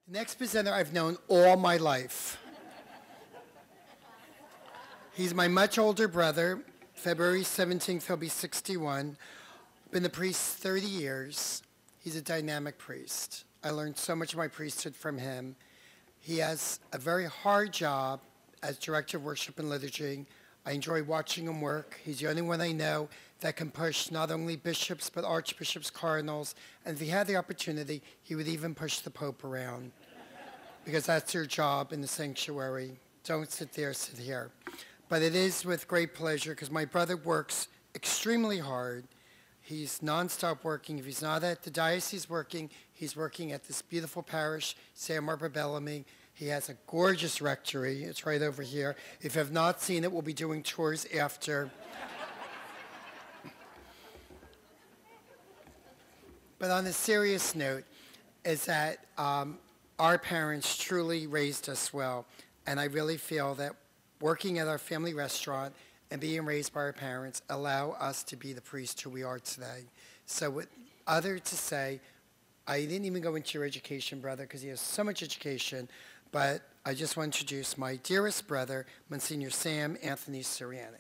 The next presenter I've known all my life. He's my much older brother. February 17th, he'll be 61. Been the priest 30 years. He's a dynamic priest. I learned so much of my priesthood from him. He has a very hard job as director of worship and liturgy. I enjoy watching him work. He's the only one I know that can push not only bishops, but archbishops, cardinals, and if he had the opportunity, he would even push the Pope around, because that's their job in the sanctuary. Don't sit there, sit here. But it is with great pleasure, because my brother works extremely hard. He's nonstop working. If he's not at the diocese working, he's working at this beautiful parish, San Barbara Bellarmine. He has a gorgeous rectory. It's right over here. If you have not seen it, we'll be doing tours after. But on a serious note, is that our parents truly raised us well. And I really feel that working at our family restaurant and being raised by our parents allow us to be the priest who we are today. So with other to say, I didn't even go into your education, brother, because he has so much education, but I just want to introduce my dearest brother, Msgr. Sam Anthony Sirianni.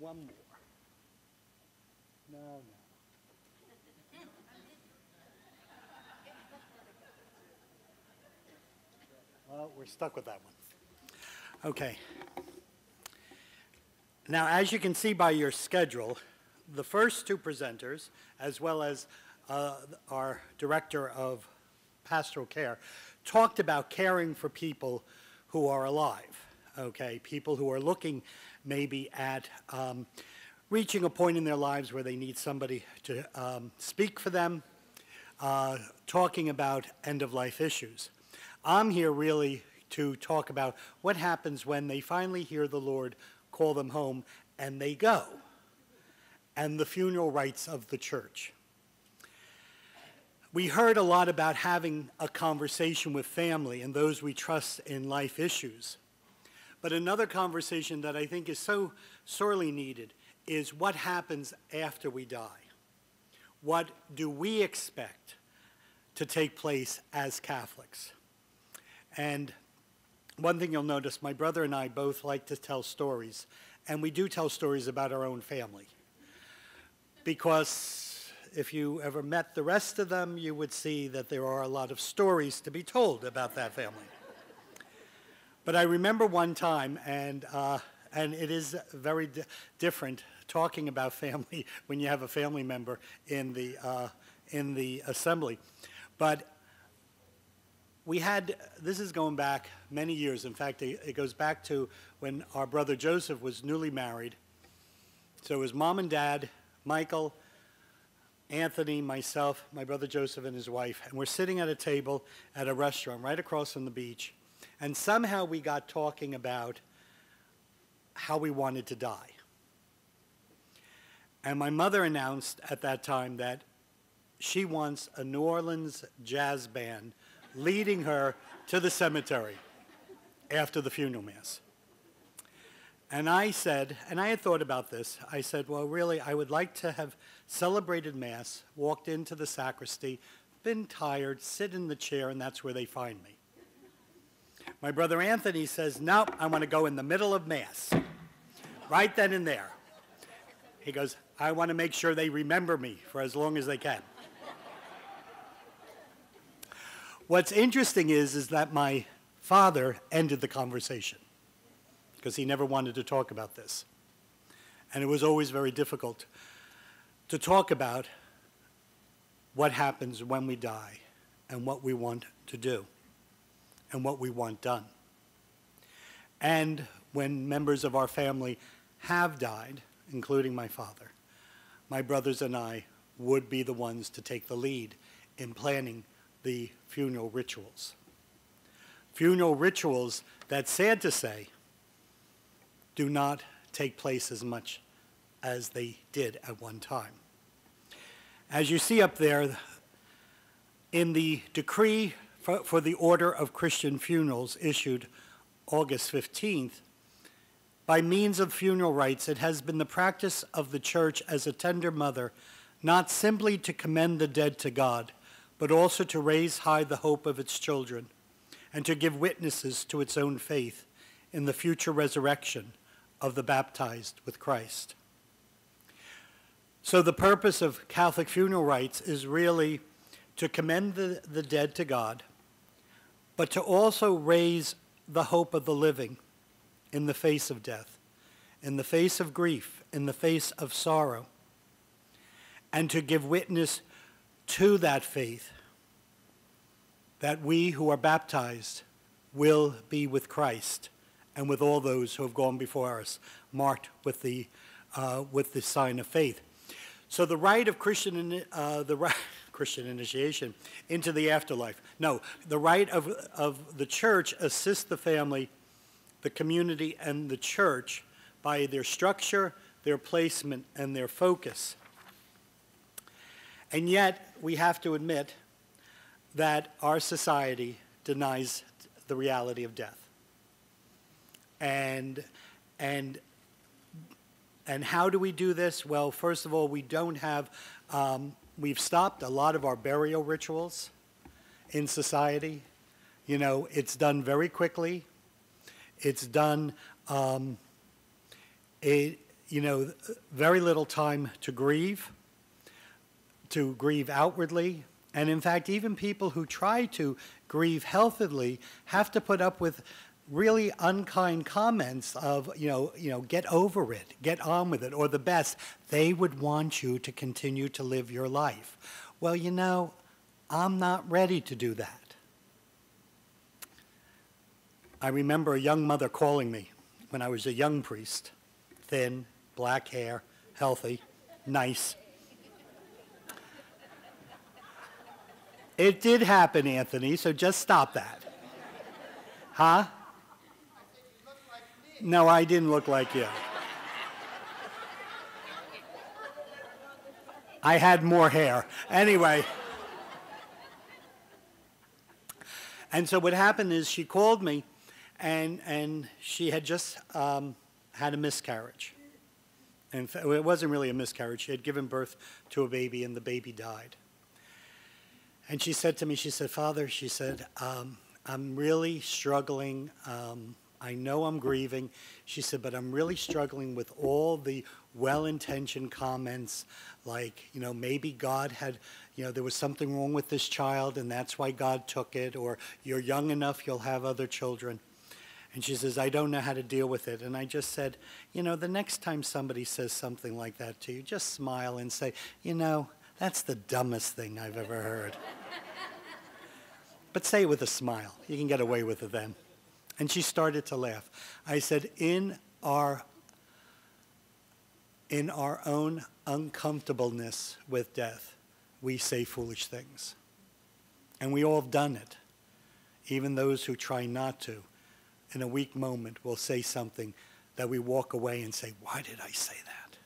One more. No. Well, we're stuck with that one. Okay. Now, as you can see by your schedule, the first two presenters, as well as our director of pastoral care, talked about caring for people who are alive, okay? People who are looking maybe at reaching a point in their lives where they need somebody to speak for them, talking about end-of-life issues. I'm here really to talk about what happens when they finally hear the Lord call them home and they go, and the funeral rites of the church. We heard a lot about having a conversation with family and those we trust in life issues. But another conversation that I think is so sorely needed is what happens after we die. What do we expect to take place as Catholics? And one thing you'll notice, my brother and I both like to tell stories, and we do tell stories about our own family. Because if you ever met the rest of them, you would see that there are a lot of stories to be told about that family. But I remember one time, and it is very different talking about family when you have a family member in the assembly. But we had, this is going back many years. In fact, it goes back to when our brother Joseph was newly married. So it was mom and dad, Michael, Anthony, myself, my brother Joseph, and his wife. And we're sitting at a table at a restaurant right across from the beach. And somehow we got talking about how we wanted to die. And my mother announced at that time that she wants a New Orleans jazz band leading her to the cemetery after the funeral mass. And I said, and I had thought about this, I said, well, really, I would like to have celebrated Mass, walked into the sacristy, been tired, sit in the chair, and that's where they find me. My brother Anthony says, no, I want to go in the middle of Mass, right then and there. He goes, I want to make sure they remember me for as long as they can. What's interesting is that my father ended the conversation because he never wanted to talk about this. And it was always very difficult to talk about what happens when we die and what we want to do and what we want done. And when members of our family have died, including my father, my brothers and I would be the ones to take the lead in planning the funeral rituals. Funeral rituals that, sad to say, do not take place as much as they did at one time. As you see up there, In the decree for the Order of Christian Funerals issued August 15th, by means of funeral rites, it has been the practice of the Church as a tender mother not simply to commend the dead to God, but also to raise high the hope of its children and to give witnesses to its own faith in the future resurrection of the baptized with Christ. So the purpose of Catholic funeral rites is really to commend the dead to God, but to also raise the hope of the living in the face of death, in the face of grief, in the face of sorrow, and to give witness to that faith that we who are baptized will be with Christ and with all those who have gone before us, marked with the sign of faith. So the rite of Christian initiation into the afterlife. No, the rite of the Church assists the family, the community, and the Church by their structure, their placement, and their focus. And yet, we have to admit that our society denies the reality of death. And how do we do this? Well, first of all, we don't have, we've stopped a lot of our burial rituals in society. You know, it's done very quickly. It's done, very little time to grieve outwardly. And in fact, even people who try to grieve healthily have to put up with really unkind comments of, get over it, get on with it, or the best, they would want you to continue to live your life. Well, I'm not ready to do that. I remember a young mother calling me when I was a young priest, thin, black hair, healthy, nice. It did happen, Anthony, so just stop that. Huh? No, I didn't look like you. I had more hair. Anyway. And so what happened is she called me, and she had just had a miscarriage. And it wasn't really a miscarriage. She had given birth to a baby, and the baby died. And she said to me, she said, Father, she said, I'm really struggling. I know I'm grieving. She said, but I'm really struggling with all the well-intentioned comments like, maybe God had, there was something wrong with this child and that's why God took it, or you're young enough, you'll have other children. And she says, I don't know how to deal with it. And I just said, the next time somebody says something like that to you, just smile and say, that's the dumbest thing I've ever heard. But say it with a smile. You can get away with it then. And she started to laugh. I said, in our own uncomfortableness with death, we say foolish things. And we all have done it. Even those who try not to, in a weak moment, will say something that we walk away and say, why did I say that?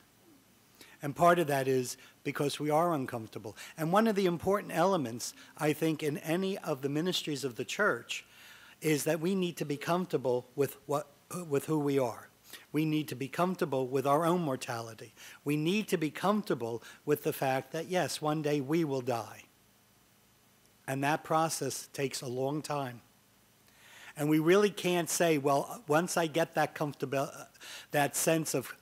And part of that is because we are uncomfortable. And one of the important elements, I think, in any of the ministries of the church is that we need to be comfortable with who we are. We need to be comfortable with our own mortality. We need to be comfortable with the fact that, yes, one day we will die. And that process takes a long time. And we really can't say, well, once I get that that sense of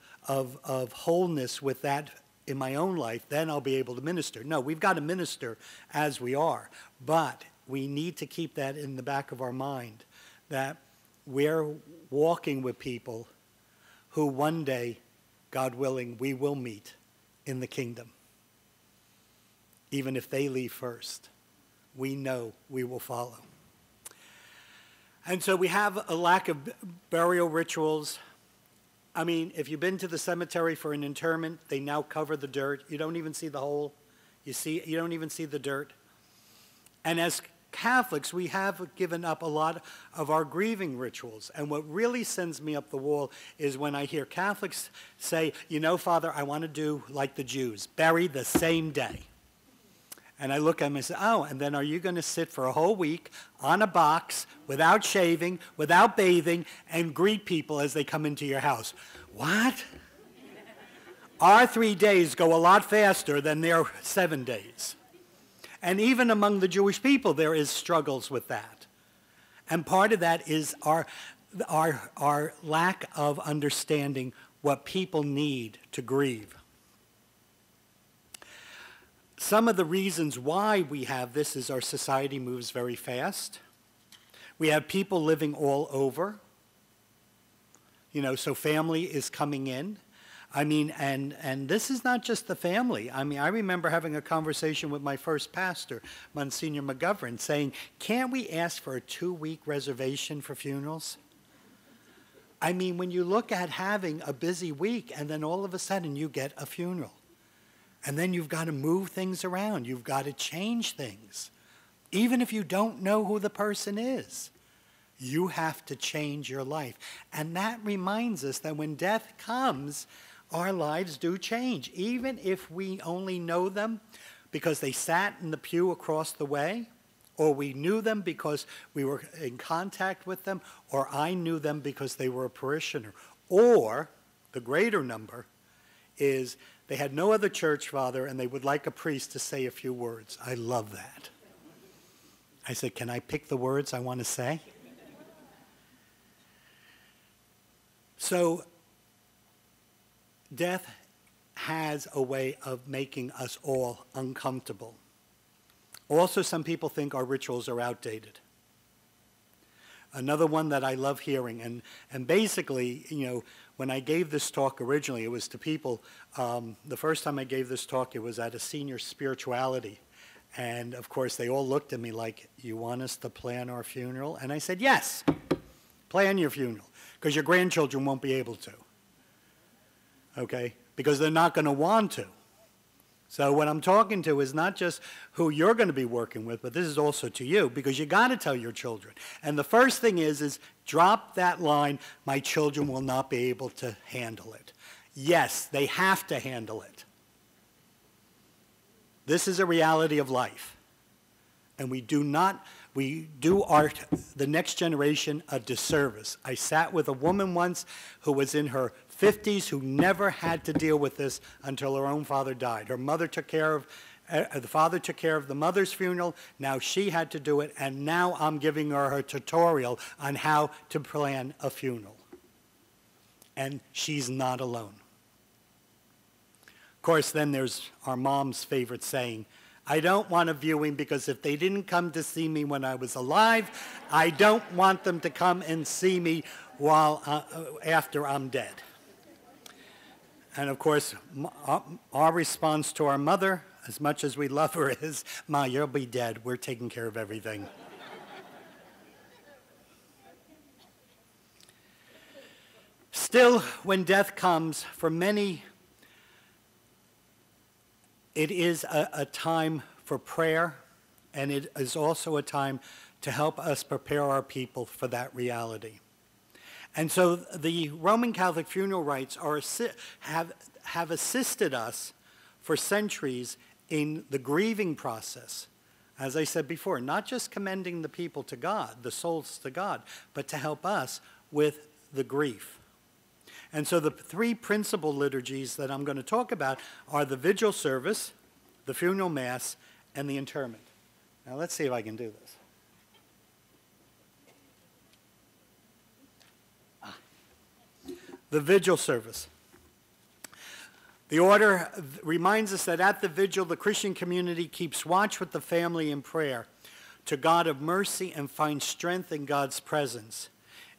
wholeness with that in my own life, then I'll be able to minister. No, we've got to minister as we are. But we need to keep that in the back of our mind, that we're walking with people who one day, God willing, we will meet in the kingdom. Even if they leave first, we know we will follow. And so we have a lack of burial rituals. I mean, if you've been to the cemetery for an interment, they now cover the dirt. You don't even see the hole. You don't even see the dirt. And as Catholics, we have given up a lot of our grieving rituals. And what really sends me up the wall is when I hear Catholics say, Father, I want to do like the Jews, bury the same day. And I look at him and say, oh, and then are you going to sit for a whole week on a box without shaving, without bathing, and greet people as they come into your house? What? Our 3 days go a lot faster than their 7 days. And even among the Jewish people, there is struggles with that. And part of that is our lack of understanding what people need to grieve. Some of the reasons why we have this is our society moves very fast. We have people living all over. So family is coming in. I mean, and this is not just the family. I mean, I remember having a conversation with my first pastor, Msgr McGovern, saying, can't we ask for a 2-week reservation for funerals? I mean, when you look at having a busy week and then all of a sudden you get a funeral. And then you've got to move things around. You've got to change things. Even if you don't know who the person is, you have to change your life. And that reminds us that when death comes, our lives do change. Even if we only know them because they sat in the pew across the way, or we knew them because we were in contact with them, or I knew them because they were a parishioner. Or, the greater number, is they had no other church father and they would like a priest to say a few words. I love that. I said, can I pick the words I want to say? So, death has a way of making us all uncomfortable. Also, some people think our rituals are outdated. Another one that I love hearing, and basically, when I gave this talk originally, it was to people, the first time I gave this talk, it was at a senior spirituality. And of course, they all looked at me like, you want us to plan our funeral? And I said, yes, plan your funeral, because your grandchildren won't be able to. Okay? Because they're not going to want to. So what I'm talking to is not just who you're going to be working with, but this is also to you, because you got to tell your children. And the first thing is drop that line, my children will not be able to handle it. Yes, they have to handle it. This is a reality of life. And we do the next generation a disservice. I sat with a woman once who was in her 50s who never had to deal with this until her own father died. Her mother took care of, the father took care of the mother's funeral. Now she had to do it, and now I'm giving her a tutorial on how to plan a funeral. And she's not alone. Of course, then there's our mom's favorite saying, I don't want a viewing because if they didn't come to see me when I was alive, I don't want them to come and see me after I'm dead. And of course, our response to our mother, as much as we love her, is, Ma, you'll be dead. We're taking care of everything. Still, when death comes, for many, it is a time for prayer, and it is also a time to help us prepare our people for that reality. And so the Roman Catholic funeral rites have assisted us for centuries in the grieving process. As I said before, not just commending the people to God, the souls to God, but to help us with the grief. And so the 3 principal liturgies that I'm going to talk about are the vigil service, the funeral mass, and the interment. Now let's see if I can do this. The vigil service. The order reminds us that at the vigil, the Christian community keeps watch with the family in prayer to God of mercy and finds strength in God's presence.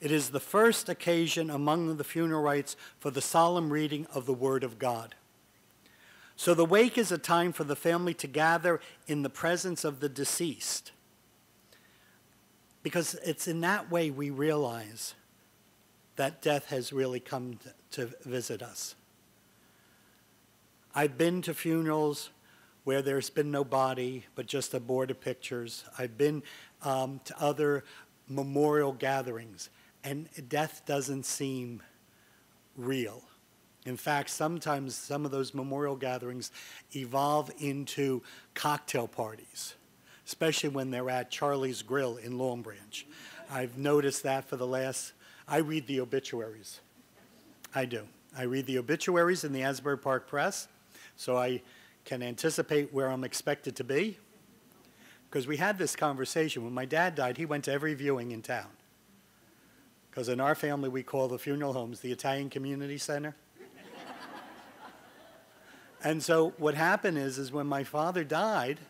It is the first occasion among the funeral rites for the solemn reading of the Word of God. So the wake is a time for the family to gather in the presence of the deceased, because it's in that way we realize that death has really come to visit us. I've been to funerals where there's been no body, but just a board of pictures. I've been to other memorial gatherings, and death doesn't seem real. In fact, sometimes some of those memorial gatherings evolve into cocktail parties, especially when they're at Charlie's Grill in Long Branch. I've noticed that I read the obituaries. I do. I read the obituaries in the Asbury Park Press, so I can anticipate where I'm expected to be. Because we had this conversation. When my dad died, he went to every viewing in town. Because in our family, we call the funeral homes the Italian Community Center. And so what happened is when my father died,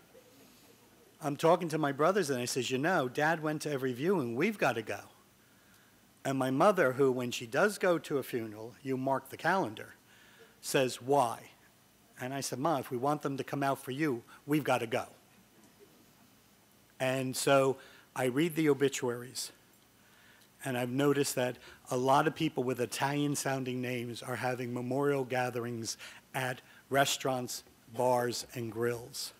I'm talking to my brothers, and I says, you know, Dad went to every viewing. We've got to go. And my mother, who, when she does go to a funeral, you mark the calendar, says, why? And I said, Ma, if we want them to come out for you, we've got to go. And so I read the obituaries, and I've noticed that a lot of people with Italian-sounding names are having memorial gatherings at restaurants, bars, and grills,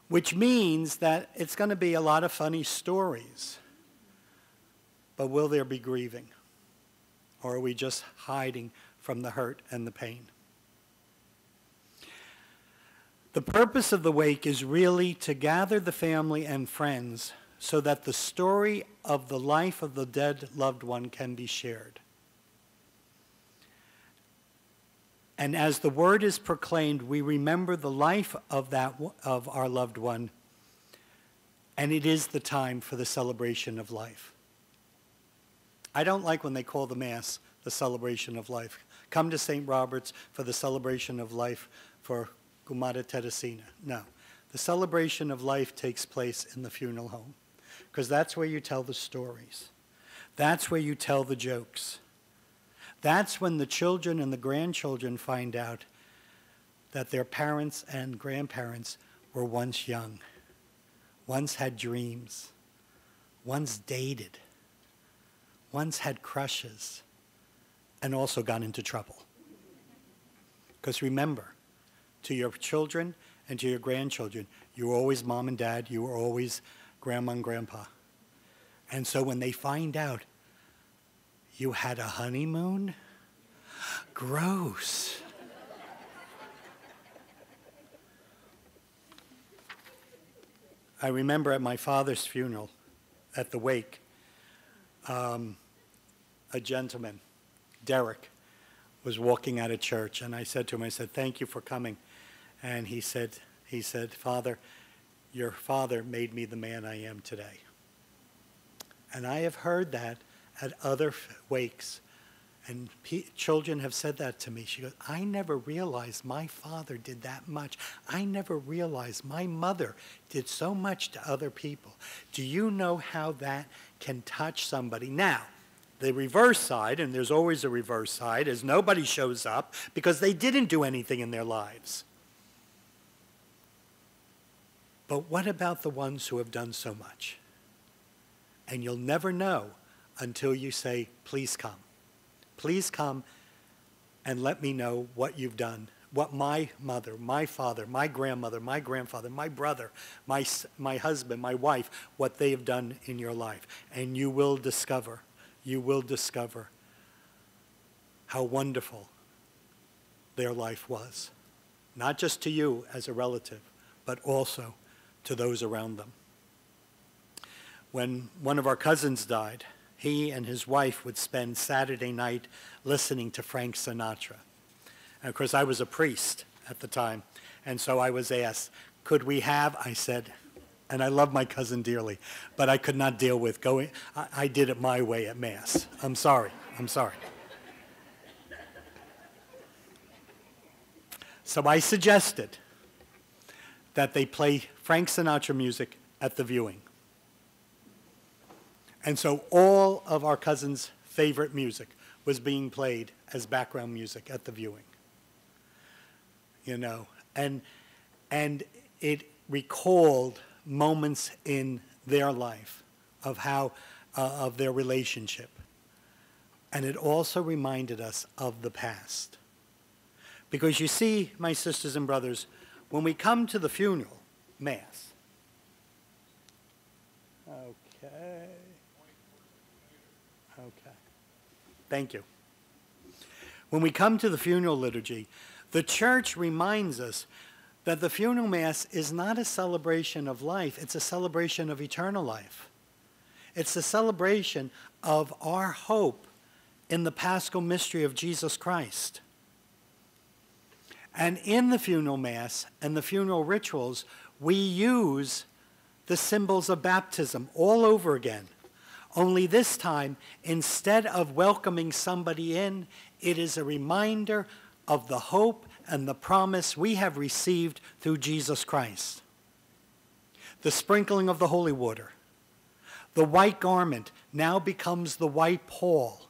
which means that it's going to be a lot of funny stories. But will there be grieving? Or are we just hiding from the hurt and the pain? The purpose of the wake is really to gather the family and friends so that the story of the life of the dead loved one can be shared. And as the word is proclaimed, we remember the life of our loved one, and it is the time for the celebration of life. I don't like when they call the Mass the celebration of life. Come to St. Robert's for the celebration of life for Gumata Teresina. No, the celebration of life takes place in the funeral home, because that's where you tell the stories. That's where you tell the jokes. That's when the children and the grandchildren find out that their parents and grandparents were once young, once had dreams, once dated, once had crushes, and also got into trouble. Because remember, to your children and to your grandchildren, you were always mom and dad, you were always grandma and grandpa. And so when they find out you had a honeymoon? Gross. I remember at my father's funeral, at the wake, a gentleman, Derek, was walking out of church, and I said to him, I said, thank you for coming. And he said, Father, your father made me the man I am today. And I have heard that at other wakes, and children have said that to me. She goes, I never realized my father did that much. I never realized my mother did so much to other people. Do you know how that can touch somebody? Now, the reverse side, and there's always a reverse side, is nobody shows up because they didn't do anything in their lives. But what about the ones who have done so much? And you'll never know until you say, please come. Please come and let me know what you've done, what my mother, my father, my grandmother, my grandfather, my brother, my husband, my wife, what they have done in your life. And you will discover how wonderful their life was. Not just to you as a relative, but also to those around them. When one of our cousins died, he and his wife would spend Saturday night listening to Frank Sinatra. And of course, I was a priest at the time, and so I was asked, could we have, I said, and I love my cousin dearly, but I could not deal with going, I did it my way at Mass. I'm sorry. So I suggested that they play Frank Sinatra music at the viewing. And so all of our cousins' favorite music was being played as background music at the viewing. You know, and it recalled moments in their life of how, of their relationship. And it also reminded us of the past. Because you see, my sisters and brothers, when we come to the funeral, Mass. Okay. Thank you. When we come to the funeral liturgy, the church reminds us that the funeral mass is not a celebration of life, it's a celebration of eternal life. It's a celebration of our hope in the paschal mystery of Jesus Christ. And in the funeral mass and the funeral rituals, we use the symbols of baptism all over again. Only this time, instead of welcoming somebody in, it is a reminder of the hope and the promise we have received through Jesus Christ. The sprinkling of the holy water. The white garment now becomes the white pall.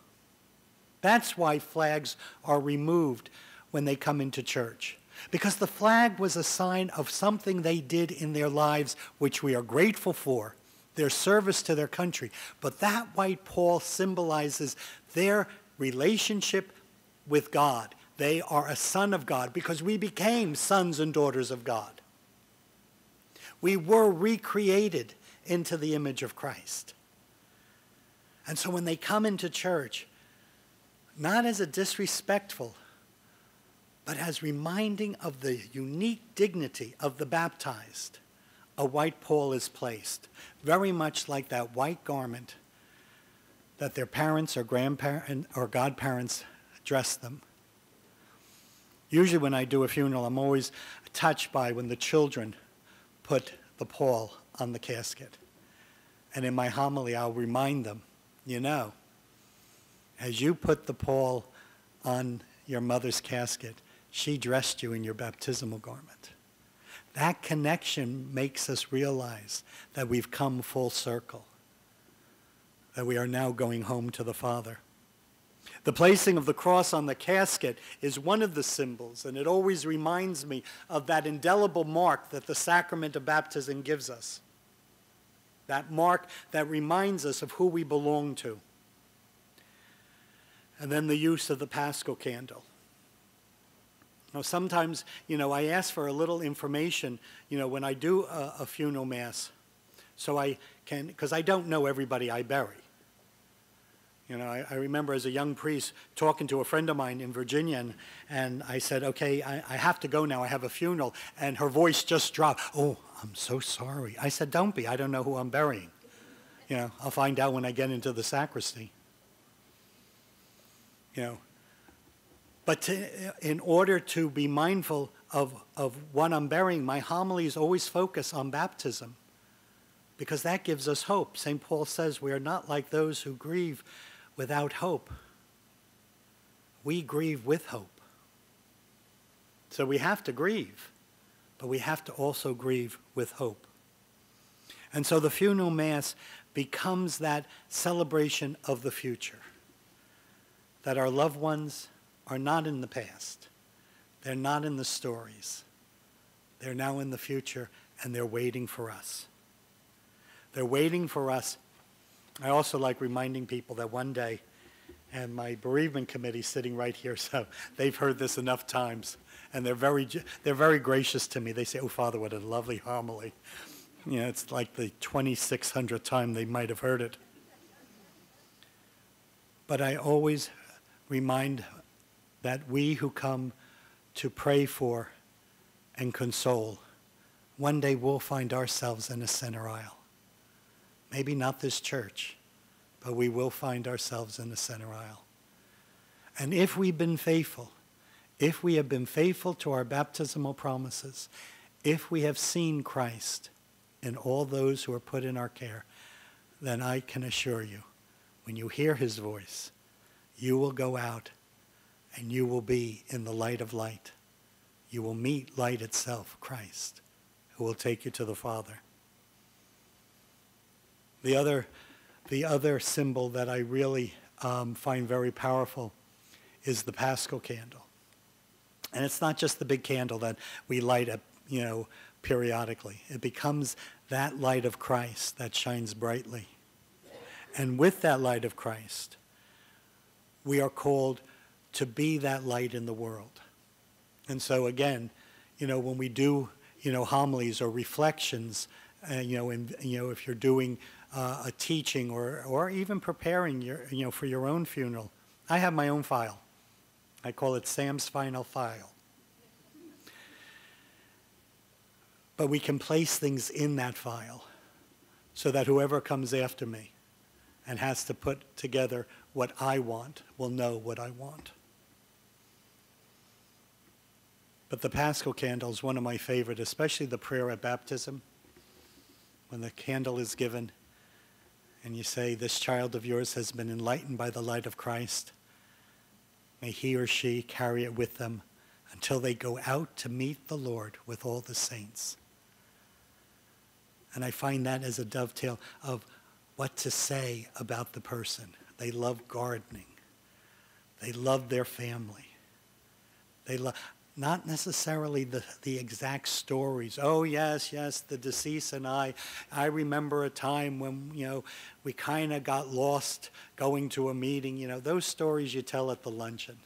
That's why flags are removed when they come into church. Because the flag was a sign of something they did in their lives, which we are grateful for, their service to their country. But that white pall symbolizes their relationship with God. They are a son of God because we became sons and daughters of God. We were recreated into the image of Christ. And so when they come into church, not as a disrespectful, but as reminding of the unique dignity of the baptized, a white pall is placed, very much like that white garment that their parents or grandparents or godparents dressed them. Usually when I do a funeral, I'm always touched by when the children put the pall on the casket. And in my homily, I'll remind them, you know, as you put the pall on your mother's casket, she dressed you in your baptismal garment. That connection makes us realize that we've come full circle, that we are now going home to the Father. The placing of the cross on the casket is one of the symbols, and it always reminds me of that indelible mark that the sacrament of baptism gives us. That mark that reminds us of who we belong to. And then the use of the Paschal candle. Now, sometimes, I ask for a little information, when I do a funeral mass, so I can, because I don't know everybody I bury. I remember as a young priest talking to a friend of mine in Virginia, and I said, okay, I have to go now, I have a funeral, and her voice just dropped. Oh, I'm so sorry. I said, don't be, I don't know who I'm burying. I'll find out when I get into the sacristy. But in order to be mindful of what I'm burying, my homilies always focus on baptism, because that gives us hope. St. Paul says we are not like those who grieve without hope. We grieve with hope. So we have to grieve, but we have to also grieve with hope. And so the funeral mass becomes that celebration of the future, that our loved ones are not in the past. They're not in the stories. They're now in the future, and they're waiting for us. They're waiting for us. I also like reminding people that one day, and my bereavement committee sitting right here, so they've heard this enough times, and they're very gracious to me. They say, oh, Father, what a lovely homily. It's like the 2,600th time they might have heard it. But I always remind that we who come to pray for and console, one day we'll find ourselves in a center aisle. Maybe not this church, but we will find ourselves in the center aisle. And if we've been faithful, if we have been faithful to our baptismal promises, if we have seen Christ in all those who are put in our care, then I can assure you, when you hear his voice, you will go out and you will be in the light of light. You will meet light itself, Christ, who will take you to the Father. The other symbol that I really find very powerful is the Paschal candle. And it's not just the big candle that we light up, periodically. It becomes that light of Christ that shines brightly. And with that light of Christ, we are called to be that light in the world. And so again, when we do, homilies or reflections, if you're doing a teaching or even preparing for your own funeral, I have my own file. I call it Sam's final file. But we can place things in that file so that whoever comes after me and has to put together what I want will know what I want. But the Paschal candle is one of my favorite, especially the prayer at baptism. When the candle is given and you say, this child of yours has been enlightened by the light of Christ. May he or she carry it with them until they go out to meet the Lord with all the saints. And I find that as a dovetail of what to say about the person. They love gardening. They love their family. They love, not necessarily the exact stories. Oh, yes, the deceased and I remember a time when, we kind of got lost going to a meeting. Those stories you tell at the luncheon.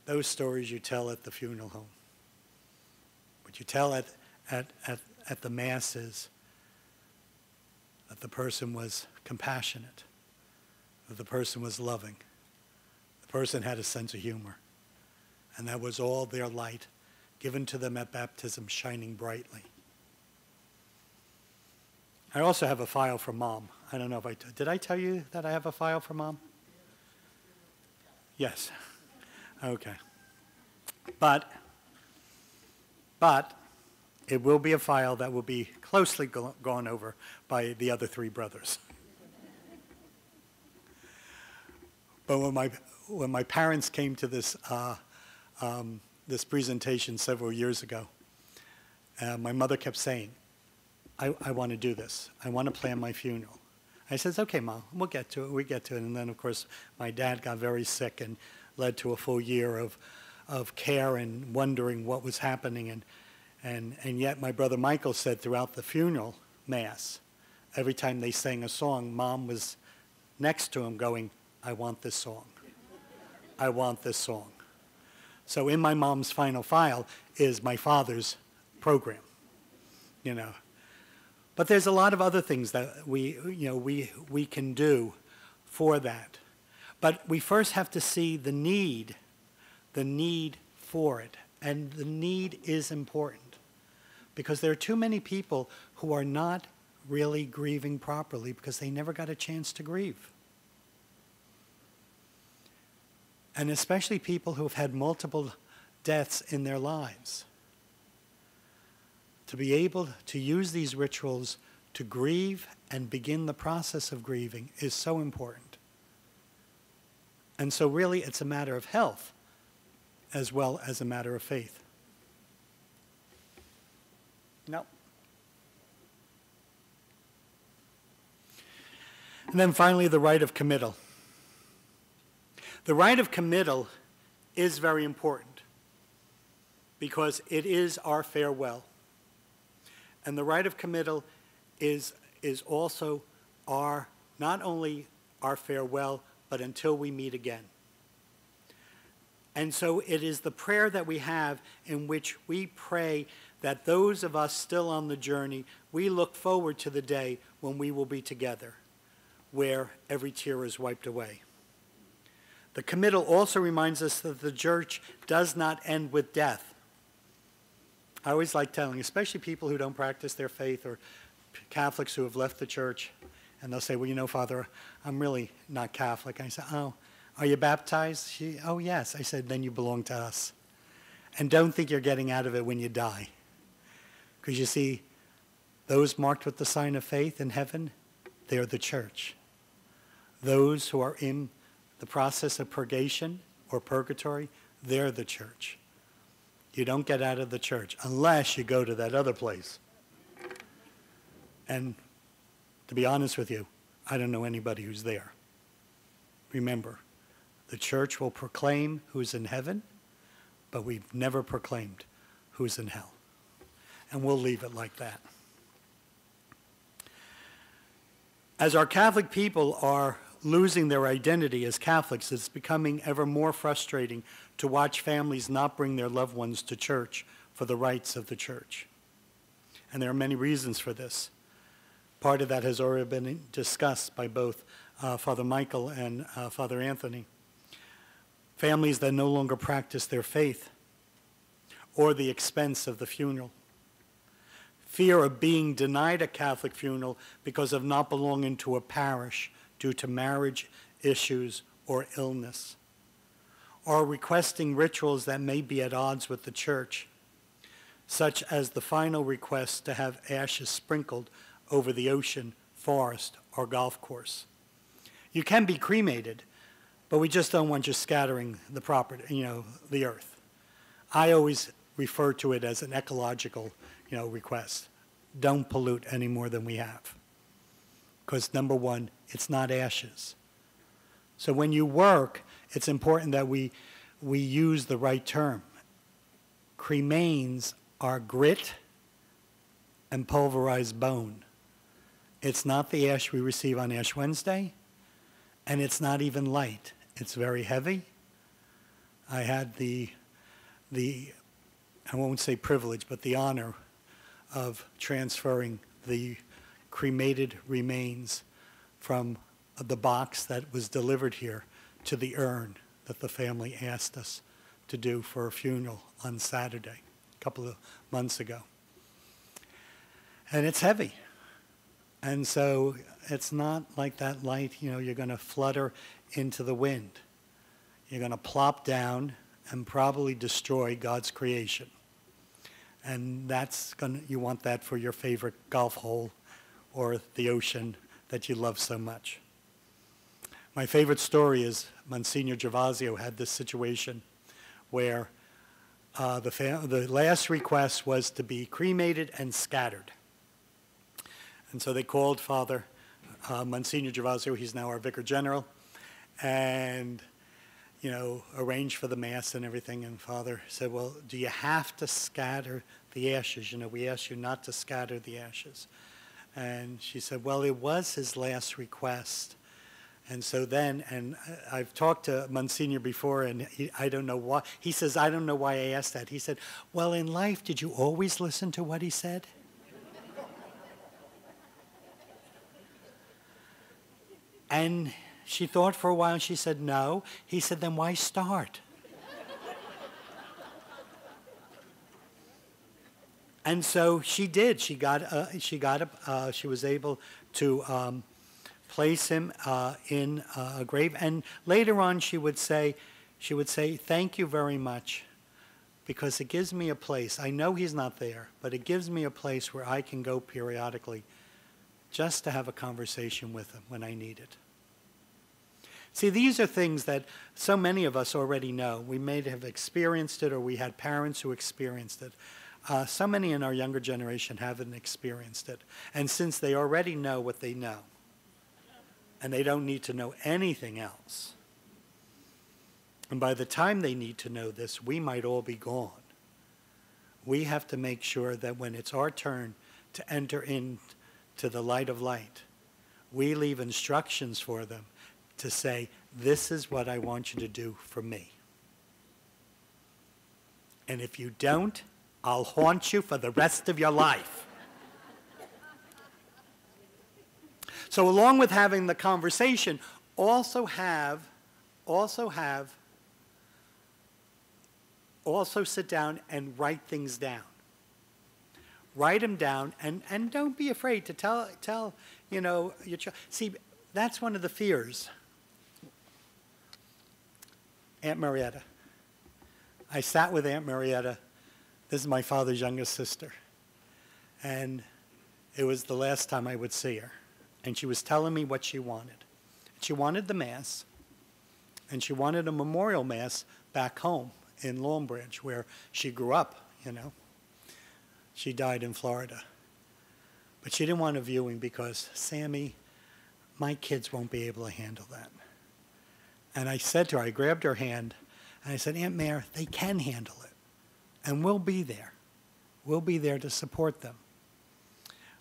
Those stories you tell at the funeral home. What you tell at the masses, that the person was compassionate, that the person was loving, the person had a sense of humor, and that was all their light given to them at baptism, shining brightly. I also have a file for Mom. I don't know if did I tell you that I have a file for Mom? Yes. Okay. But it will be a file that will be closely gone over by the other three brothers. But when my parents came to this this presentation several years ago, my mother kept saying, I want to do this. I want to plan my funeral. I says, okay, Mom, we'll get to it. We get to it. And then, of course, my dad got very sick and led to a full year of care and wondering what was happening. And yet my brother Michael said throughout the funeral mass, every time they sang a song, Mom was next to him going, I want this song. I want this song. So in my mom's final file is my father's program, But there's a lot of other things that we can do for that. But we first have to see the need for it. And the need is important because there are too many people who are not really grieving properly because they never got a chance to grieve. And especially people who have had multiple deaths in their lives. To be able to use these rituals to grieve and begin the process of grieving is so important. And so really it's a matter of health as well as a matter of faith. No. And then finally, the rite of committal. The rite of committal is very important because it is our farewell. And the rite of committal is also not only our farewell, but until we meet again. And so it is the prayer that we have in which we pray that those of us still on the journey, we look forward to the day when we will be together, where every tear is wiped away. The committal also reminds us that the church does not end with death. I always like telling, especially people who don't practice their faith or Catholics who have left the church, and they'll say, well, Father, I'm really not Catholic. And I say, oh, are you baptized? Oh, yes. I said, then you belong to us. And don't think you're getting out of it when you die. Because you see, those marked with the sign of faith in heaven, they're the church. Those who are in the process of purgation or purgatory, they're the church. You don't get out of the church unless you go to that other place. And to be honest with you, I don't know anybody who's there. Remember, the church will proclaim who's in heaven, but we've never proclaimed who's in hell. And we'll leave it like that. As our Catholic people are losing their identity as Catholics, it's becoming ever more frustrating to watch families not bring their loved ones to church for the rites of the church. And there are many reasons for this. Part of that has already been discussed by both Father Michael and Father Anthony. families that no longer practice their faith, or the expense of the funeral. Fear of being denied a Catholic funeral because of not belonging to a parish due to marriage issues or illness, or requesting rituals that may be at odds with the church, such as the final request to have ashes sprinkled over the ocean, forest, or golf course. You can be cremated, but we just don't want you scattering the property, the earth. I always refer to it as an ecological, request. Don't pollute any more than we have. Because number one, it's not ashes. So when you work, it's important that we use the right term. Cremains are grit and pulverized bone. It's not the ash we receive on Ash Wednesday, and it's not even light. It's very heavy. I had the I won't say privilege, but the honor of transferring the cremated remains from the box that was delivered here to the urn that the family asked us to do for a funeral on Saturday, a couple of months ago. And it's heavy. And so it's not like that light, you're going to flutter into the wind. You're going to plop down and probably destroy God's creation. And you want that for your favorite golf hole or the ocean that you love so much. My favorite story is Msgr. Gervasio had this situation where the last request was to be cremated and scattered. And so they called Father Msgr. Gervasio, he's now our Vicar General, and arranged for the Mass and everything. And Father said, well, do you have to scatter the ashes? We asked you not to scatter the ashes. And she said, well, it was his last request. And so then, and I've talked to Monsignor before, and I don't know why. He says, I don't know why I asked that. He said, well, in life, did you always listen to what he said? And she thought for a while, and she said, no. He said, then why start? And so she did. She was able to place him in a grave. And later on, she would say, thank you very much, because it gives me a place. I know he's not there, but it gives me a place where I can go periodically just to have a conversation with him when I need it. See, these are things that so many of us already know. We may have experienced it, or we had parents who experienced it. So many in our younger generation haven't experienced it. And since they already know what they know, and they don't need to know anything else, and by the time they need to know this, we might all be gone. We have to make sure that when it's our turn to enter into the light of light, we leave instructions for them to say, this is what I want you to do for me. And if you don't, I'll haunt you for the rest of your life. So along with having the conversation, also sit down and write things down. Write them down, and don't be afraid to tell your child. See, that's one of the fears. Aunt Marietta. I sat with Aunt Marietta. This is my father's youngest sister. And it was the last time I would see her. And she was telling me what she wanted. She wanted the Mass, and she wanted a memorial Mass back home in Long Branch, where she grew up, She died in Florida. But she didn't want a viewing because, Sammy, my kids won't be able to handle that. And I said to her, I grabbed her hand, and I said, Aunt Mare, they can handle it. And we'll be there. We'll be there to support them.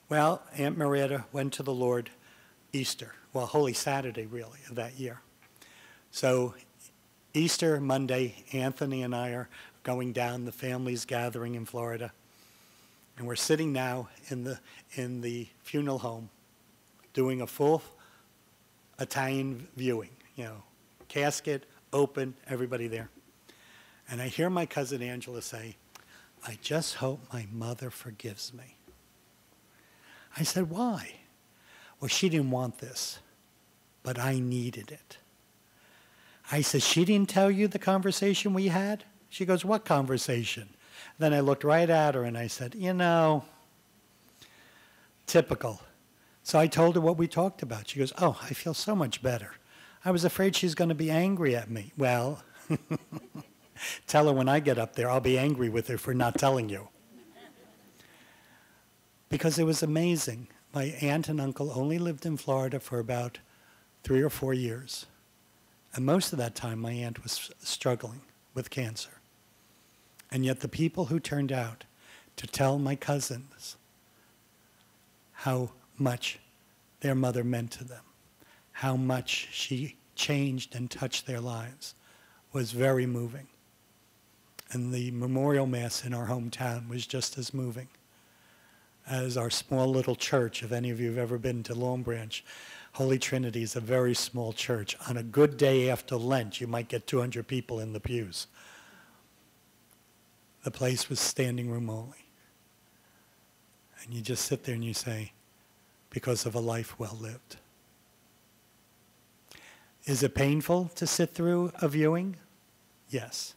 Well, Aunt Marietta went to the Lord Easter, Holy Saturday, really, of that year. So Easter Monday, Anthony and I are going down, the family's gathering in Florida, and we're sitting now in the funeral home doing a full Italian viewing, casket, open, everybody there. And I hear my cousin Angela say, "I just hope my mother forgives me." I said, "Why?" "Well, she didn't want this, but I needed it." I said, "She didn't tell you the conversation we had?" She goes, "What conversation?" Then I looked right at her and I said, typical. So I told her what we talked about. She goes, "Oh, I feel so much better. I was afraid she's going to be angry at me." Well, tell her when I get up there, I'll be angry with her for not telling you. Because it was amazing. My aunt and uncle only lived in Florida for about 3 or 4 years. And most of that time, my aunt was struggling with cancer. And yet the people who turned out to tell my cousins how much their mother meant to them, how much she changed and touched their lives, was very moving. And the memorial mass in our hometown was just as moving as our small little church. If any of you have ever been to Long Branch, Holy Trinity is a very small church. On a good day after Lent, you might get 200 people in the pews. The place was standing room only. And you just sit there and you say, because of a life well lived. Is it painful to sit through a viewing? Yes.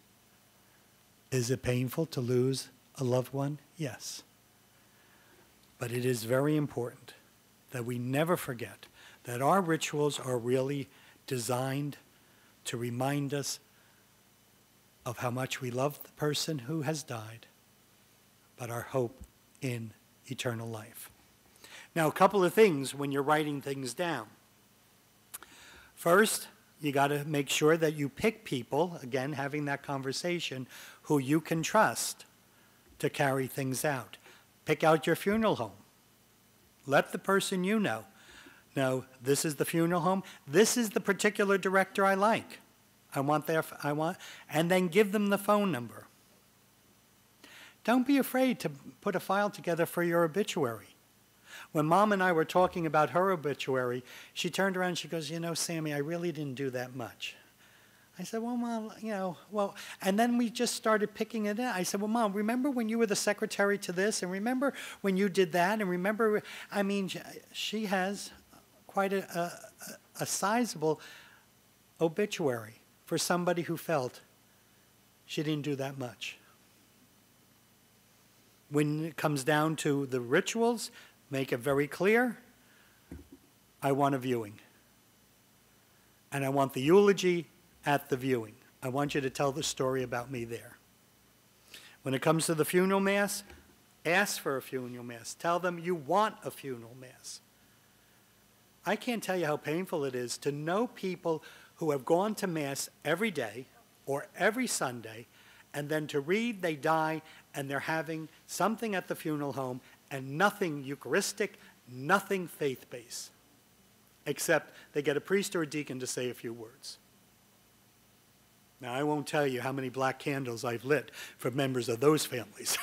Is it painful to lose a loved one? Yes. But it is very important that we never forget that our rituals are really designed to remind us of how much we love the person who has died, but our hope in eternal life. Now, a couple of things when you're writing things down. First, you got to make sure that you pick people, again, having that conversation, who you can trust to carry things out. Pick out your funeral home. Let the person you know, this is the funeral home. This is the particular director I like. And then give them the phone number. Don't be afraid to put a file together for your obituary. When Mom and I were talking about her obituary, she turned around and she goes, "Sammy, I really didn't do that much." I said, "Well, Mom, and then we just started picking it up. I said, "Well, Mom, remember when you were the secretary to this? And remember when you did that? And remember," she has quite a sizable obituary for somebody who felt she didn't do that much. When it comes down to the rituals, make it very clear, I want a viewing. And I want the eulogy at the viewing. I want you to tell the story about me there. When it comes to the funeral mass, ask for a funeral mass. Tell them you want a funeral mass. I can't tell you how painful it is to know people who have gone to mass every day or every Sunday, and then to read they die and they're having something at the funeral home and nothing Eucharistic, nothing faith-based, except they get a priest or a deacon to say a few words. Now, I won't tell you how many black candles I've lit for members of those families.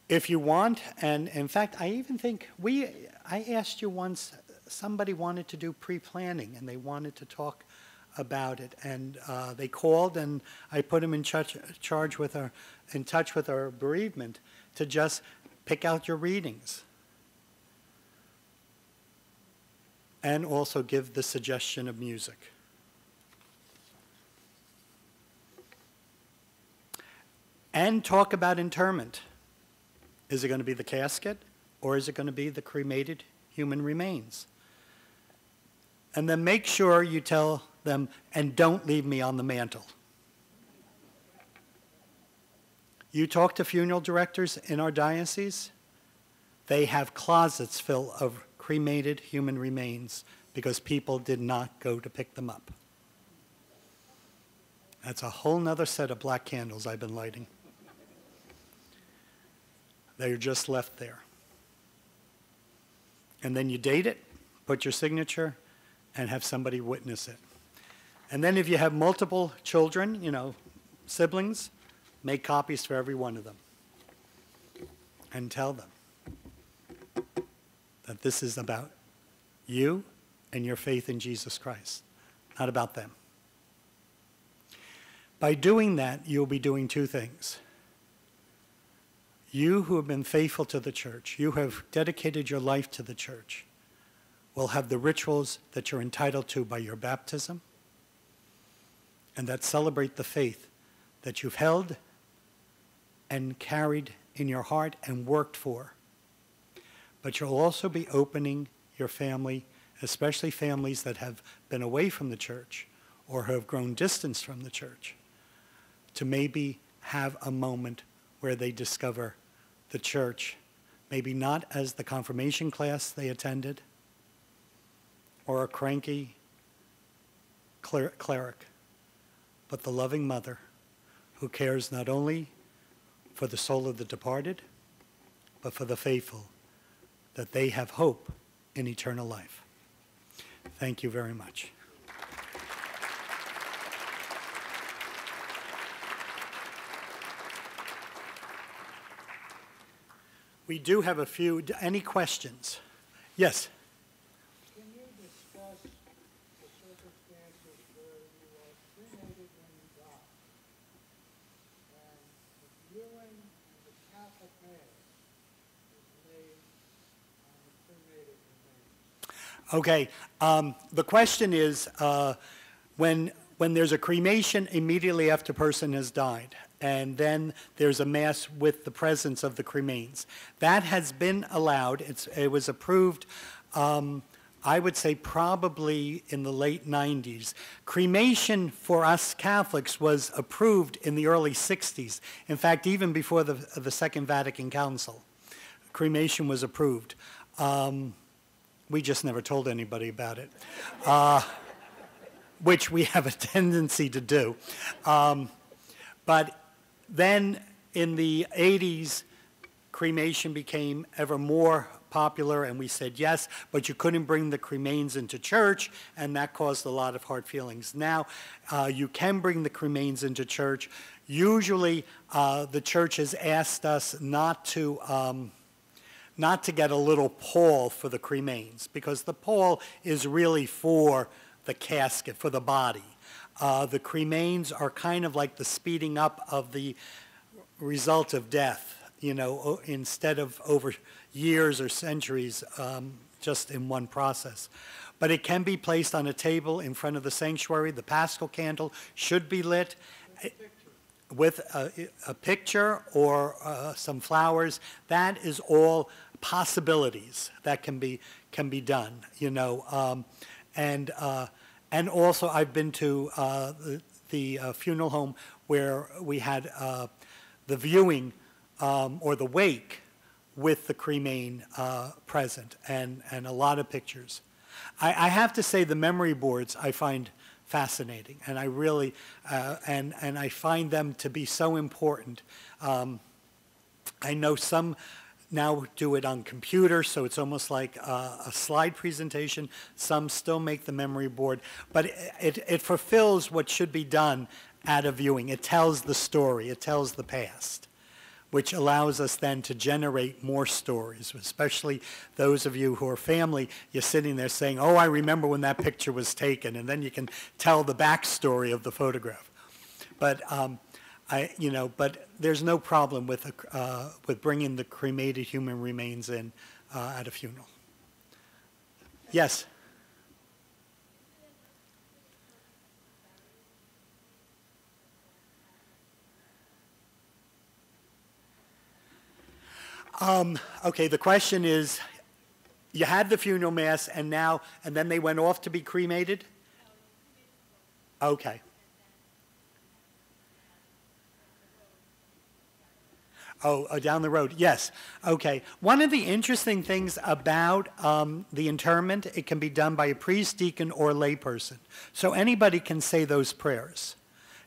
If you want, and in fact, I even think I asked you once, somebody wanted to do pre-planning and they wanted to talk about it, and they called and I put them in touch with our bereavement to just pick out your readings and also give the suggestion of music. And talk about interment. Is it going to be the casket, or is it going to be the cremated human remains? And then make sure you tell them, and don't leave me on the mantle. You talk to funeral directors in our diocese, they have closets full of cremated human remains because people did not go to pick them up. That's a whole nother set of black candles I've been lighting. They're just left there. And then you date it, put your signature, and have somebody witness it. And then if you have multiple children, siblings, make copies for every one of them. and tell them that this is about you and your faith in Jesus Christ, not about them. By doing that, you'll be doing two things. You who have been faithful to the church, you have dedicated your life to the church, will have the rituals that you're entitled to by your baptism and that celebrate the faith that you've held and carried in your heart and worked for. But you'll also be opening your family, especially families that have been away from the church or have grown distance from the church, to maybe have a moment where they discover the church, maybe not as the confirmation class they attended or a cranky cleric, but the loving mother who cares not only for the soul of the departed, but for the faithful, that they have hope in eternal life. Thank you very much. We do have a few. Any questions? Yes? Can you discuss the circumstances where you are cremated when you die? And the viewing and the Catholic Mass is made on the cremated remains. Okay. The question is, when there's a cremation immediately after a person has died, and then there's a mass with the presence of the cremains. That has been allowed. It was approved, I would say probably in the late 90s. Cremation for us Catholics was approved in the early 60s. In fact, even before the Second Vatican Council, cremation was approved. We just never told anybody about it, which we have a tendency to do. But then in the 80s, cremation became ever more popular, and we said yes, but you couldn't bring the cremains into church, and that caused a lot of hard feelings. Now, you can bring the cremains into church. Usually, the church has asked us not to get a little pall for the cremains, because the pall is really for the casket, for the body. The cremains are kind of like the speeding up of the result of death, you know, instead of over years or centuries, just in one process. But it can be placed on a table in front of the sanctuary. The Paschal candle should be lit with a picture or some flowers. That is all possibilities that can be done, you know, and also, I've been to the funeral home where we had the viewing or the wake with the cremain present, and a lot of pictures. I have to say the memory boards I find fascinating, and I really, and I find them to be so important. I know some now do it on computer, so it's almost like a slide presentation. Some still make the memory board, but it fulfills what should be done at a viewing. It tells the story, it tells the past, which allows us then to generate more stories, especially those of you who are family. You're sitting there saying, oh, I remember when that picture was taken, and then you can tell the backstory of the photograph. But but there's no problem with bringing the cremated human remains in at a funeral. Yes. Okay, the question is, you had the funeral mass, and then they went off to be cremated? Okay. Oh, down the road, yes. Okay. One of the interesting things about the interment, it can be done by a priest, deacon, or layperson. So anybody can say those prayers,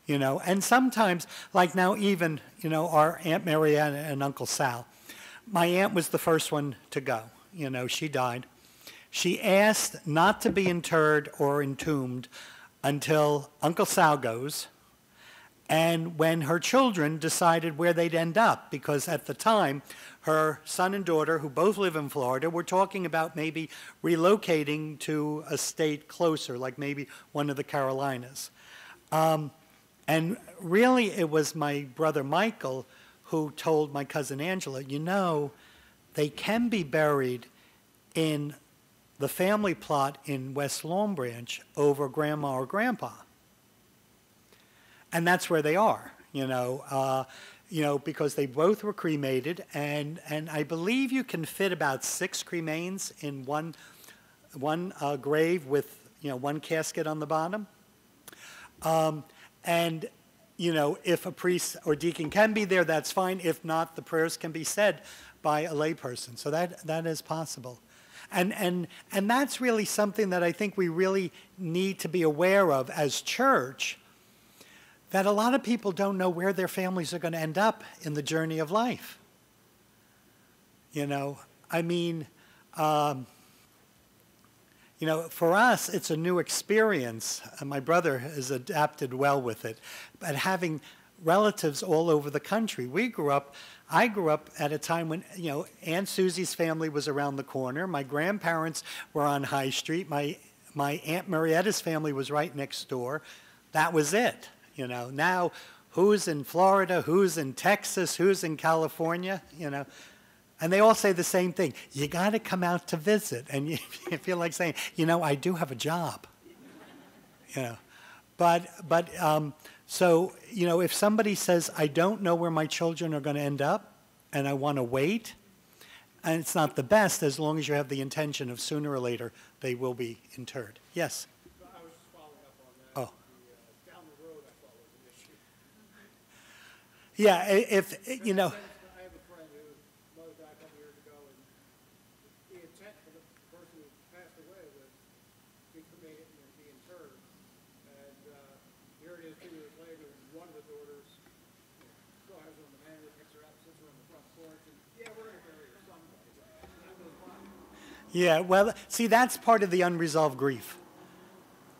you know. And sometimes, like now even, you know, our Aunt Marianne and Uncle Sal. My aunt was the first one to go. You know, she died. She asked not to be interred or entombed until Uncle Sal goes, and when her children decided where they'd end up, because at the time, her son and daughter, who both live in Florida, were talking about maybe relocating to a state closer, like maybe one of the Carolinas. And really, it was my brother Michael who told my cousin Angela, you know, they can be buried in the family plot in West Long Branch over grandma or grandpa. And that's where they are, because they both were cremated, and I believe you can fit about 6 cremains in one grave with, one casket on the bottom. And, if a priest or deacon can be there, that's fine. If not, the prayers can be said by a layperson. So that is possible. And that's really something that I think we really need to be aware of as church, that a lot of people don't know where their families are going to end up in the journey of life. For us, it's a new experience. My brother has adapted well with it. But having relatives all over the country, I grew up at a time when, Aunt Susie's family was around the corner. My grandparents were on High Street. My Aunt Marietta's family was right next door. That was it. Now who's in Florida, who's in Texas, who's in California, And they all say the same thing. You got to come out to visit. And you feel like saying, I do have a job. So, if somebody says, I don't know where my children are going to end up, and I want to wait, and it's not the best, as long as you have the intention of sooner or later they will be interred. Yes? I was just following up on that. Oh. Down the road, I thought was an issue. Yeah, if. I have a friend whose mother died a couple years ago, and the intent for the person who passed away was to be cremated and then be interred. And here it is 2 years later, and one of the daughters still has her in the manor, picks her up, sits her on the front porch, and we're going to bury her someday. That goes by. Yeah, well, see, that's part of the unresolved grief.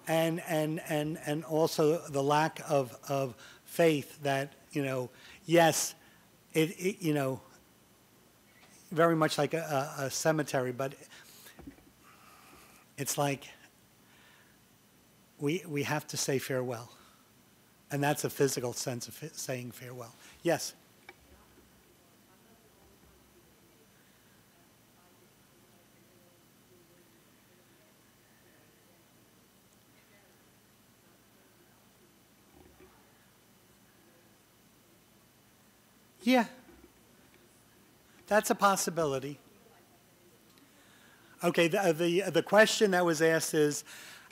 And also the lack of faith that, yes, it very much like a cemetery, but it's like we have to say farewell. And that's a physical sense of saying farewell. Yes? Yeah, that's a possibility. Okay, the question that was asked is,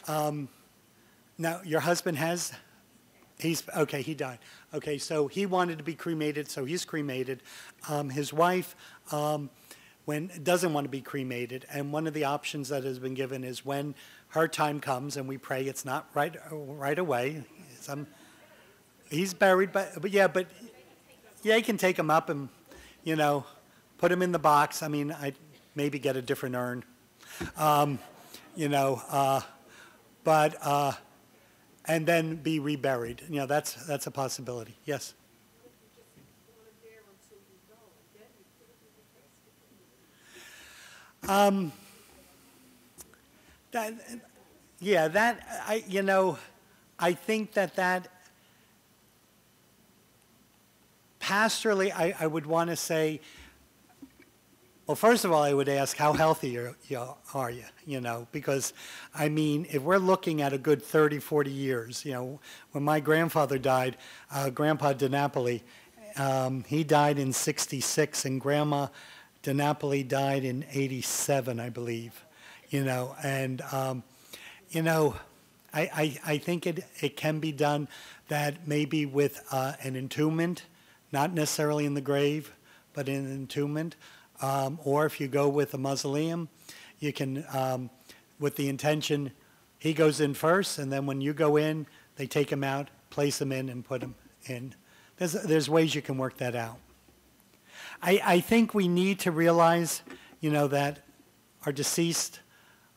now your husband he died. Okay, so he wanted to be cremated, so he's cremated. His wife doesn't want to be cremated, and one of the options that has been given is when her time comes, and we pray it's not right away. He's buried, but you can take him up and, put him in the box. I'd maybe get a different urn, and then be reburied. That's a possibility. Yes. I think that pastorally, I would want to say, well, first of all, I would ask, how healthy are you? Because, if we're looking at a good 30, 40 years, when my grandfather died, Grandpa DiNapoli, he died in 66, and Grandma DiNapoli died in 87, I believe, I think it can be done that maybe with an entombment, not necessarily in the grave, but in an entombment. Or if you go with a mausoleum, you can, with the intention, he goes in first, and then when you go in, they take him out, place him in, and put him in. There's ways you can work that out. I think we need to realize, that our deceased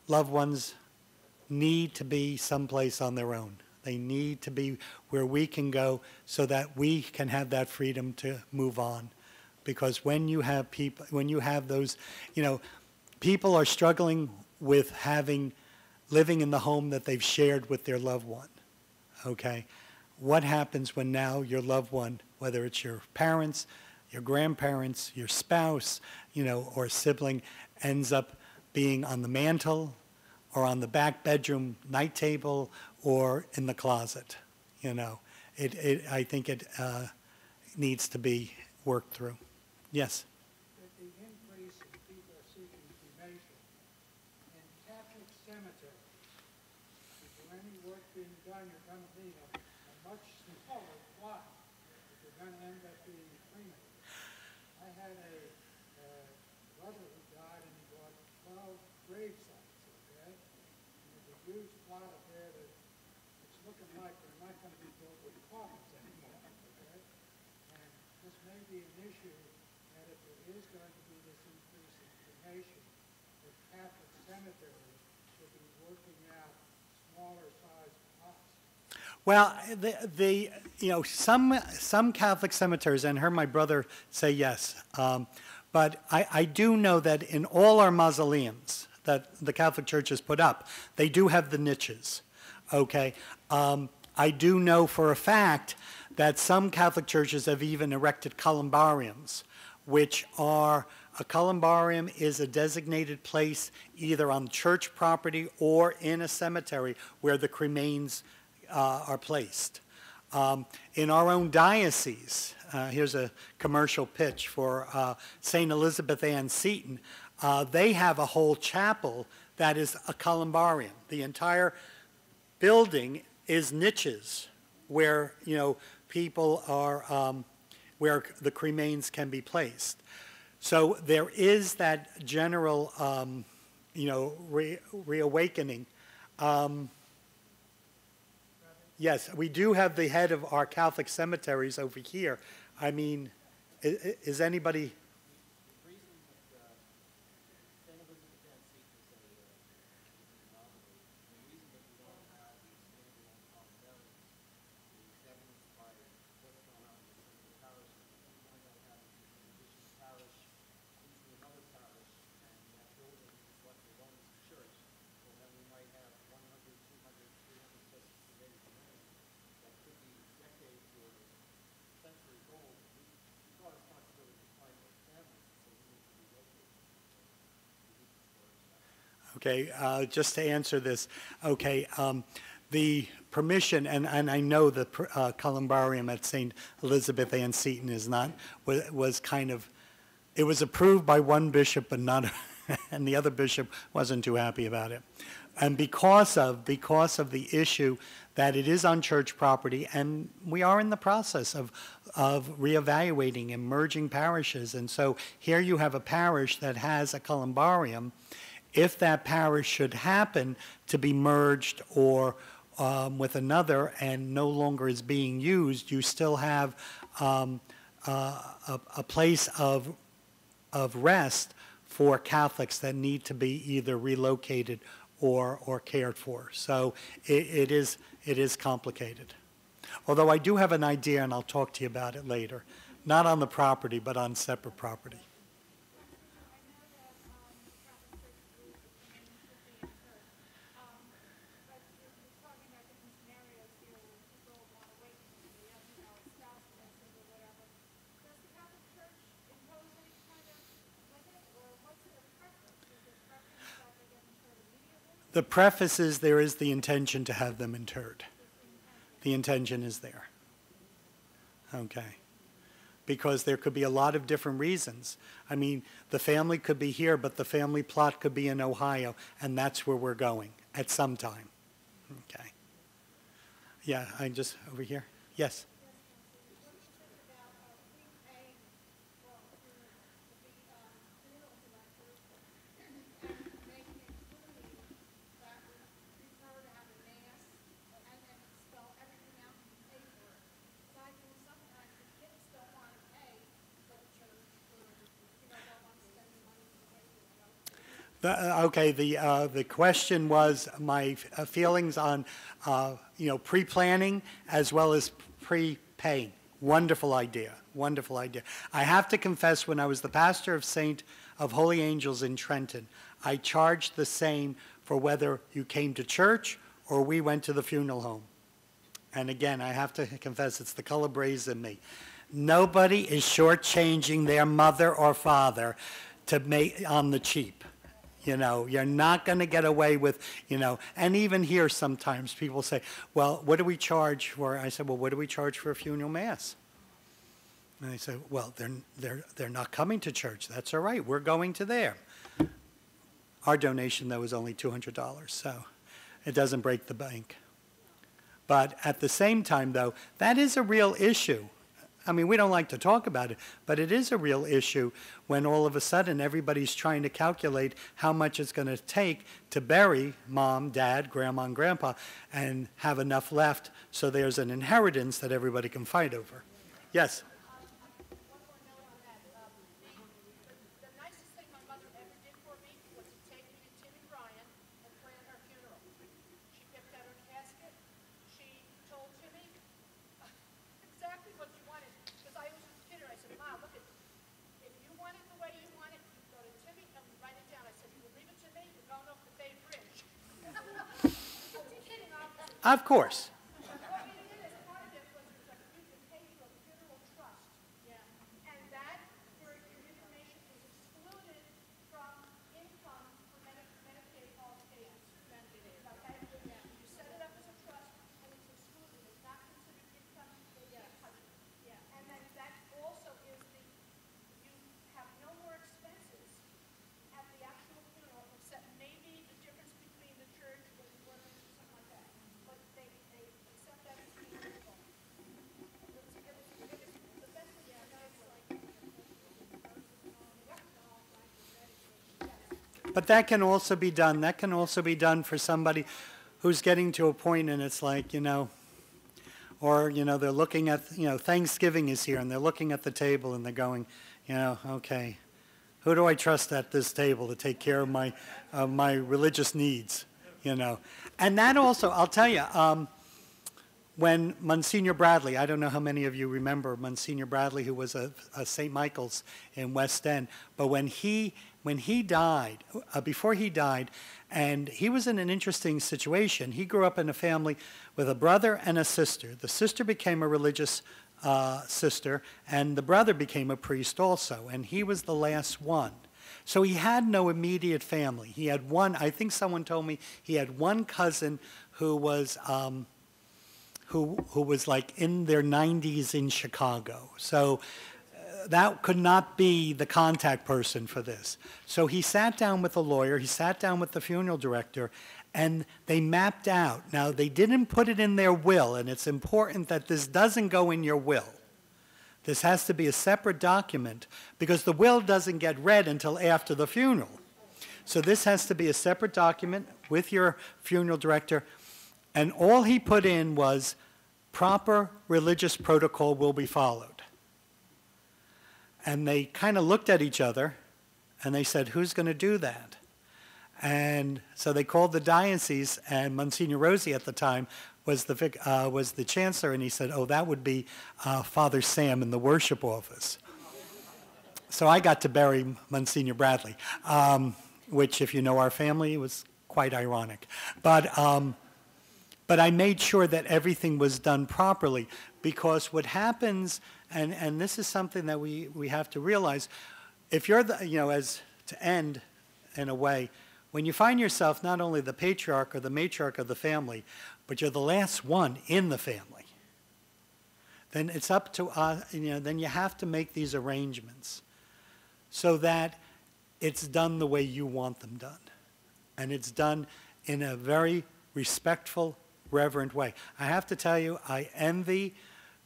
loved ones need to be someplace on their own. They need to be where we can go so that we can have that freedom to move on. Because when you have people, when you have those, people are struggling with living in the home that they've shared with their loved one, okay? What happens when now your loved one, whether it's your parents, your grandparents, your spouse, or sibling, ends up being on the mantle or on the back bedroom night table or in the closet, I think it needs to be worked through. Yes? With the increase in people seeking cremation in Catholic cemeteries, is there any work being done? You're going to need a much smaller plot if you're going to end up being cremated. I had a brother who died and he bought 12 grave sites, okay? And there's a huge plot up there that it's looking like they're not going to be built with coffins anymore, okay? And this may be an issue that if there is going to be this increase in cremation, the Catholic cemeteries should be working out smaller sized plots. Well, some Catholic cemeteries, and I heard my brother say yes, but I do know that in all our mausoleums that the Catholic Church has put up, they do have the niches, okay? I do know for a fact that some Catholic churches have even erected columbariums, which are, a columbarium is a designated place either on church property or in a cemetery where the cremains are placed. In our own diocese, here's a commercial pitch for St. Elizabeth Ann Seton, they have a whole chapel that is a columbarium. The entire building is niches where, people are, where the cremains can be placed. So there is that general, reawakening. Yes, we do have the head of our Catholic cemeteries over here. I mean, is anybody? The reason that St. Elizabeth Ann Seton is a nominee, the reason that we don't have these standalone columnariums is evidenced by what's going on in the central parish. We might not have a transitional parish into another parish, and that building is what belongs to the church. Well, then we might have 100, 200, 300 such cremated remains that could be decades or centuries old. We've got a responsibility to find those families, so we need to be located. We need to storage that. Okay, just to answer this, okay, the permission, and I know the columbarium at St. Elizabeth Ann Seton is not, was kind of, it was approved by one bishop, but not, and the other bishop wasn't too happy about it. And because of the issue that it is on church property, and we are in the process of reevaluating and merging parishes, and so here you have a parish that has a columbarium. If that parish should happen to be merged or with another and no longer is being used, you still have a place of rest for Catholics that need to be either relocated or cared for. So it is complicated. Although I do have an idea, and I'll talk to you about it later. Not on the property, but on separate property. The preface is there is the intention to have them interred. The intention is there. Okay. Because there could be a lot of different reasons. I mean, the family could be here, but the family plot could be in Ohio, and that's where we're going at some time. Okay. Yeah, I'm just over here. Yes. The question was my feelings on, pre-planning as well as pre-paying. Wonderful idea, wonderful idea. I have to confess, when I was the pastor of Holy Angels in Trenton, I charged the same for whether you came to church or we went to the funeral home. And again, I have to confess, it's the color braze in me. Nobody is shortchanging their mother or father to make on the cheap. You're not going to get away with, and even here sometimes people say, well, what do we charge for? I said, well, what do we charge for a funeral mass? And they say, well, they're not coming to church. That's all right. We're going to there. Our donation, though, is only $200, so it doesn't break the bank. But at the same time, though, that is a real issue. I mean, we don't like to talk about it, but it is a real issue when all of a sudden everybody's trying to calculate how much it's going to take to bury mom, dad, grandma, and grandpa and have enough left so there's an inheritance that everybody can fight over. Yes? One more note on that. The nicest thing my mother ever did for me was to take me to Tim and Brian and plan her funeral. She picked out her casket. She told Timmy exactly what she wanted. Because I was a kid, I said, Ma, look, if you want it the way you want it, you go to Timmy and write it down. I said, you leave it to me, you're going off the Bay Bridge. I'm kidding, obviously. Of course. What we did as part of it was you could pay for a funeral trust. Yeah. And that, for your information, is excluded from income for Medicaid all payments. Okay? Yeah. You set it up as a trust, and it's excluded. It's not considered income. Yeah. And then that also is you have no more expenses at the actual funeral, except maybe the difference between the church and the or something like that. But they accept that as being equal. The best thing I know is like, But that can also be done. That can also be done for somebody who's getting to a point and it's like, or, they're looking at, Thanksgiving is here and they're looking at the table and they're going, okay, who do I trust at this table to take care of my religious needs, And that also, I'll tell you, when Msgr Bradley, I don't know how many of you remember Msgr Bradley, who was a St. Michael's in West End, but when he died, before he died, and he was in an interesting situation. He grew up in a family with a brother and a sister. The sister became a religious sister, and the brother became a priest also, and he was the last one. So he had no immediate family. He had one, I think someone told me, he had one cousin who was who was like in their 90s in Chicago. So that could not be the contact person for this. So he sat down with a lawyer, he sat down with the funeral director, and they mapped out. Now, they didn't put it in their will, and it's important that this doesn't go in your will. This has to be a separate document because the will doesn't get read until after the funeral. So this has to be a separate document with your funeral director, and all he put in was proper religious protocol will be followed. And they kind of looked at each other, and they said, who's going to do that? And so they called the diocese, and Monsignor Rosie at the time was the chancellor, and he said, oh, that would be Father Sam in the worship office. So I got to bury Monsignor Bradley, which, if you know our family, was quite ironic. But I made sure that everything was done properly, because what happens, and this is something that we have to realize, if you're as to end in a way, when you find yourself not only the patriarch or the matriarch of the family, but you're the last one in the family, then it's up to us, then you have to make these arrangements so that it's done the way you want them done. And it's done in a very respectful, reverent way. I have to tell you, I envy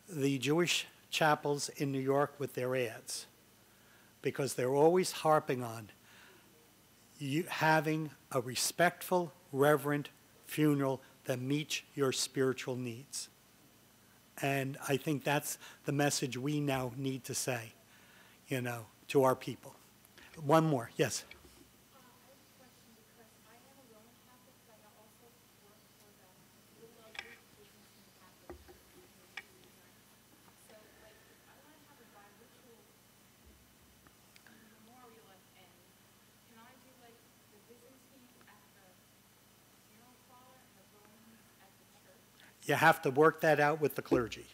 the Jewish chapels in New York with their ads, because they're always harping on you having a respectful, reverent funeral that meets your spiritual needs. And I think that's the message we now need to say, to our people. One more, yes. You have to work that out with the clergy.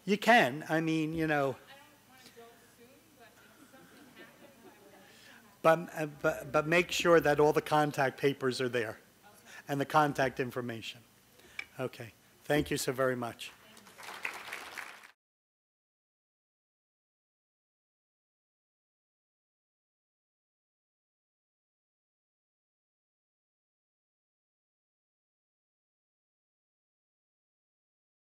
You can. I mean, you know. I don't want to go soon, but if something happens, But make sure that all the contact papers are there and the contact information. Okay. Thank you so very much.